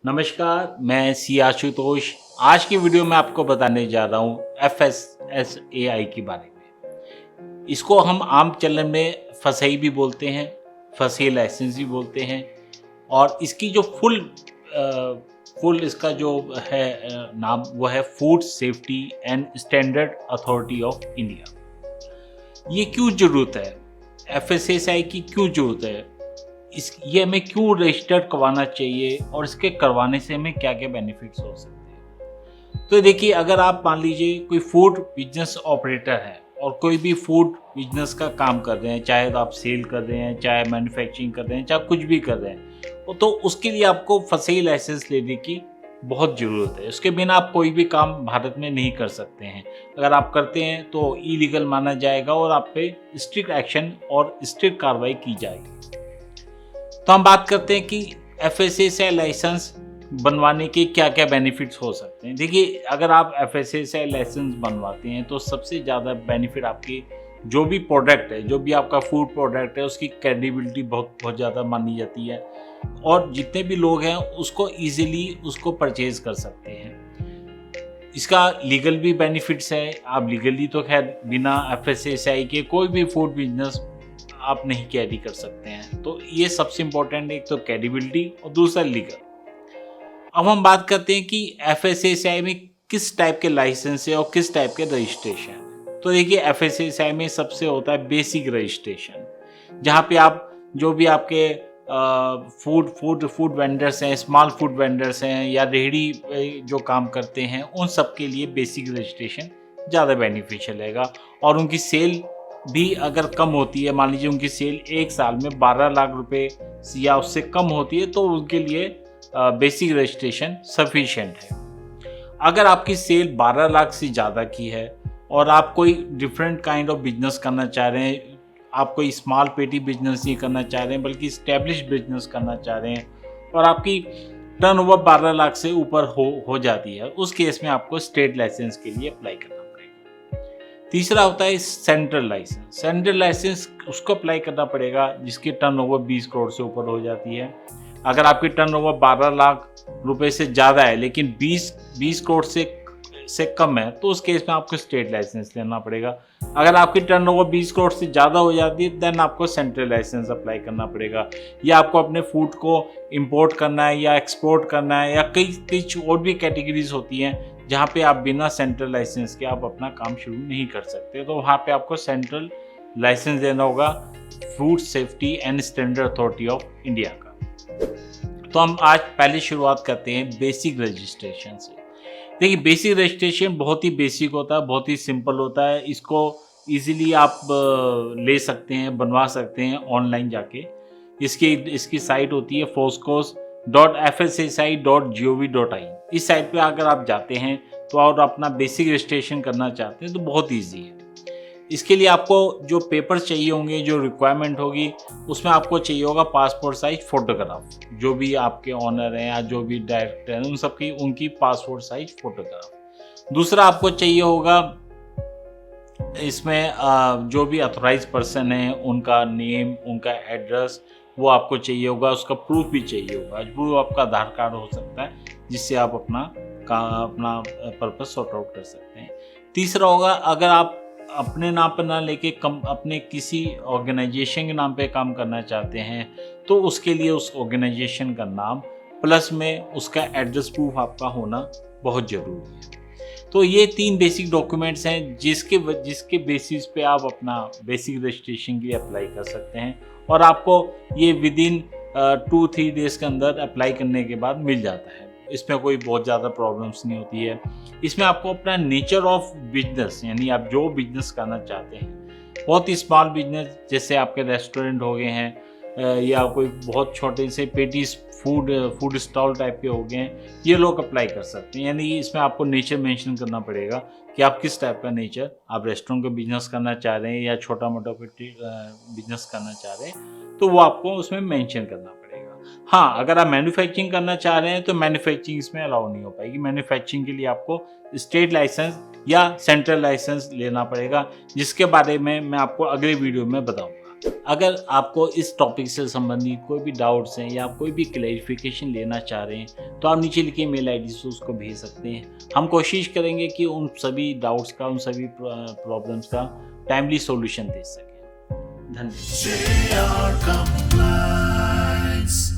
नमस्कार, मैं सी आशुतोष। आज की वीडियो में आपको बताने जा रहा हूँ FSSAI के बारे में। इसको हम आम चलन में फसई भी बोलते हैं, फसई लाइसेंस भी बोलते हैं और इसकी जो फुल इसका जो है नाम वो है food safety and standard authority of India. ये क्यों ज़रूरत है? FSSAI की क्यों ज़रूरत है? ये हमें क्यों रजिस्टर करवाना चाहिए और इसके करवाने से हमें क्या क्या बेनिफिट्स हो सकते हैं? तो देखिए, अगर आप मान लीजिए कोई फूड बिजनेस ऑपरेटर है और कोई भी फूड बिजनेस का काम कर रहे हैं, चाहे तो आप सेल कर रहे हैं, चाहे मैन्युफैक्चरिंग कर रहे हैं, चाहे कुछ भी कर रहे हैं, तो उसके लिए आपको फसई लाइसेंस लेने की बहुत ज़रूरत है। उसके बिना आप कोई भी काम भारत में नहीं कर सकते हैं। अगर आप करते हैं तो इलीगल माना जाएगा और आप पे स्ट्रिक्ट एक्शन और स्ट्रिक्ट कार्रवाई की जाएगी। तो हम बात करते हैं कि FSSAI लाइसेंस बनवाने के क्या क्या बेनिफिट्स हो सकते हैं। देखिए, अगर आप FSSAI लाइसेंस बनवाते हैं तो सबसे ज़्यादा बेनिफिट आपकी जो भी प्रोडक्ट है, जो भी आपका फूड प्रोडक्ट है, उसकी क्रेडिबिलिटी बहुत ज़्यादा मानी जाती है और जितने भी लोग हैं उसको ईजिली उसको परचेज कर सकते हैं। इसका लीगल भी बेनिफिट्स है। आप लीगली तो खैर बिना FSSAI के कोई भी फूड बिजनेस आप नहीं कैरी कर सकते हैं। तो ये सबसे इम्पोर्टेंट, एक तो क्रेडिबिलिटी और दूसरा लीगल। अब हम बात करते हैं कि FSSAI में किस टाइप के लाइसेंस है और किस टाइप के रजिस्ट्रेशन। तो देखिए, FSSAI में सबसे होता है बेसिक रजिस्ट्रेशन, जहाँ पे आप जो भी आपके फूड वेंडर्स हैं, स्मॉल फूड वेंडर्स हैं या रेहड़ी जो काम करते हैं, उन सब के लिए बेसिक रजिस्ट्रेशन ज़्यादा बेनिफिशियल रहेगा। और उनकी सेल भी अगर कम होती है, मान लीजिए उनकी सेल एक साल में 12 लाख रुपए या उससे कम होती है, तो उनके लिए बेसिक रजिस्ट्रेशन सफिशिएंट है। अगर आपकी सेल 12 लाख से ज़्यादा की है और आप कोई डिफरेंट काइंड ऑफ बिजनेस करना चाह रहे हैं, आप कोई स्मॉल पेटी बिजनेस नहीं करना चाह रहे हैं बल्कि स्टैब्लिश बिजनेस करना चाह रहे हैं और आपकी टर्नओवर 12 लाख से ऊपर हो जाती है, उस केस में आपको स्टेट लाइसेंस के लिए अप्लाई करना पड़ेगा। तीसरा होता है सेंट्रल लाइसेंस। सेंट्रल लाइसेंस उसको अप्लाई करना पड़ेगा जिसकी टर्नओवर 20 करोड़ से ऊपर हो जाती है। अगर आपकी टर्नओवर 12 लाख रुपए से ज़्यादा है लेकिन 20 करोड़ से कम है, तो उस केस में आपको स्टेट लाइसेंस लेना पड़ेगा। अगर आपकी टर्नओवर 20 करोड़ से ज़्यादा हो जाती है, देन आपको सेंट्रल लाइसेंस अप्लाई करना पड़ेगा। या आपको अपने फूड को इंपोर्ट करना है या एक्सपोर्ट करना है, या कई और भी कैटेगरीज होती हैं जहाँ पे आप बिना सेंट्रल लाइसेंस के आप अपना काम शुरू नहीं कर सकते, तो वहाँ पे आपको सेंट्रल लाइसेंस देना होगा food safety and standard authority of India का। तो हम आज पहले शुरुआत करते हैं बेसिक रजिस्ट्रेशन से। देखिए, बेसिक रजिस्ट्रेशन बहुत ही बेसिक होता है, बहुत ही सिंपल होता है। इसको इजीली आप ले सकते हैं, बनवा सकते हैं ऑनलाइन जाके। इसकी साइट होती है foscos.fssai.gov.in। इस साइट पे अगर आप जाते हैं तो और अपना बेसिक रजिस्ट्रेशन करना चाहते हैं तो बहुत ईजी है। इसके लिए आपको जो पेपर्स चाहिए होंगे, जो रिक्वायरमेंट होगी, उसमें आपको चाहिए होगा पासपोर्ट साइज फोटोग्राफ। जो भी आपके ऑनर हैं या जो भी डायरेक्टर हैं उन सब की उनकी पासपोर्ट साइज फोटोग्राफ। दूसरा आपको चाहिए होगा इसमें जो भी अथोराइज पर्सन है उनका नेम, उनका एड्रेस, वो आपको चाहिए होगा। उसका प्रूफ भी चाहिए होगा। प्रूफ आपका आधार कार्ड हो सकता है जिससे आप अपना पर्पस सॉर्ट आउट कर सकते हैं। तीसरा होगा, अगर आप अपने नाम पर ना लेके अपने किसी ऑर्गेनाइजेशन के नाम पे काम करना चाहते हैं तो उसके लिए उस ऑर्गेनाइजेशन का नाम प्लस में उसका एड्रेस प्रूफ आपका होना बहुत ज़रूरी है। तो ये 3 बेसिक डॉक्यूमेंट्स हैं जिसके बेसिस पे आप अपना बेसिक रजिस्ट्रेशन के लिए अप्लाई कर सकते हैं और आपको ये विदिन 2-3 डेज़ के अंदर अप्लाई करने के बाद मिल जाता है। इसमें कोई बहुत ज़्यादा प्रॉब्लम्स नहीं होती है। इसमें आपको अपना नेचर ऑफ बिजनेस, यानी आप जो बिजनेस करना चाहते हैं, बहुत ही स्मॉल बिजनेस जैसे आपके रेस्टोरेंट हो गए हैं या कोई बहुत छोटे से पेटीज फूड स्टॉल टाइप के हो गए हैं, ये लोग अप्लाई कर सकते हैं। यानी इसमें आपको नेचर मेंशन करना पड़ेगा कि आप किस टाइप का नेचर, आप रेस्टोरेंट का बिजनेस करना चाह रहे हैं या छोटा मोटा बिजनेस करना चाह रहे हैं, तो वो आपको उसमें मेंशन करना पड़ेगा। हाँ, अगर आप मैन्युफैक्चरिंग करना चाह रहे हैं तो मैन्युफैक्चरिंग इसमें अलाउ नहीं हो पाएगी। मैन्युफैक्चरिंग के लिए आपको स्टेट लाइसेंस या सेंट्रल लाइसेंस लेना पड़ेगा, जिसके बारे में मैं आपको अगले वीडियो में बताऊंगा। अगर आपको इस टॉपिक से संबंधित कोई भी डाउट्स हैं या आप कोई भी क्लैरिफिकेशन लेना चाह रहे हैं तो आप नीचे लिखे मेल आईडी से उसको भेज सकते हैं। हम कोशिश करेंगे कि उन सभी डाउट्स का, उन सभी प्रॉब्लम्स का टाइमली सॉल्यूशन दे सकें। धन्यवाद।